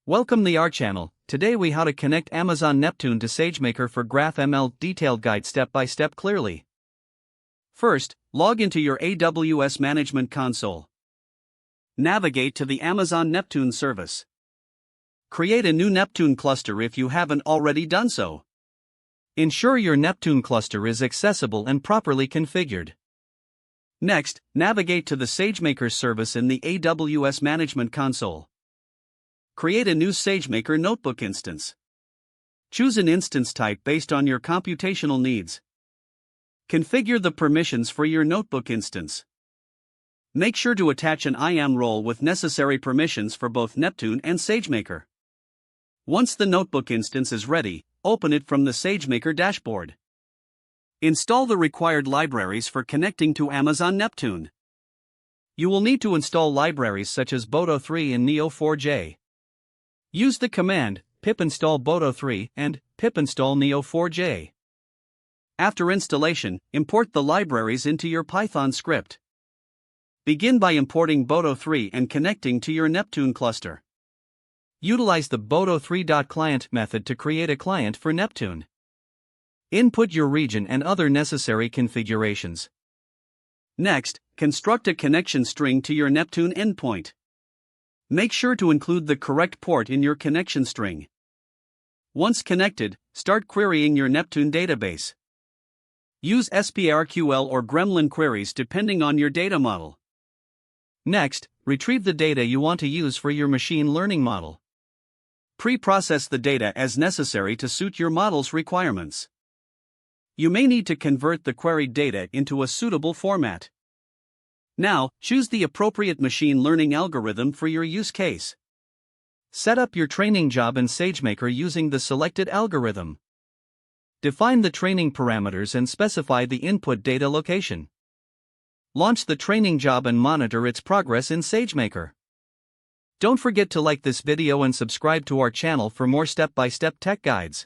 Welcome to our channel. Today we how to connect Amazon Neptune to SageMaker for GraphML detailed guide step by step clearly. First, log into your AWS Management Console. Navigate to the Amazon Neptune service. Create a new Neptune cluster if you haven't already done so. Ensure your Neptune cluster is accessible and properly configured. Next, navigate to the SageMaker service in the AWS Management Console. Create a new SageMaker notebook instance. Choose an instance type based on your computational needs. Configure the permissions for your notebook instance. Make sure to attach an IAM role with necessary permissions for both Neptune and SageMaker. Once the notebook instance is ready, open it from the SageMaker dashboard. Install the required libraries for connecting to Amazon Neptune. You will need to install libraries such as Boto3 and Neo4j. Use the command pip install Boto3 and pip install Neo4j. After installation, import the libraries into your Python script. Begin by importing Boto3 and connecting to your Neptune cluster. Utilize the Boto3.client method to create a client for Neptune. Input your region and other necessary configurations. Next, construct a connection string to your Neptune endpoint. Make sure to include the correct port in your connection string. Once connected, start querying your Neptune database. Use SPRQL or Gremlin queries depending on your data model. Next, retrieve the data you want to use for your machine learning model. Pre-process the data as necessary to suit your model's requirements. You may need to convert the queried data into a suitable format. Now, choose the appropriate machine learning algorithm for your use case. Set up your training job in SageMaker using the selected algorithm. Define the training parameters and specify the input data location. Launch the training job and monitor its progress in SageMaker. Don't forget to like this video and subscribe to our channel for more step-by-step tech guides.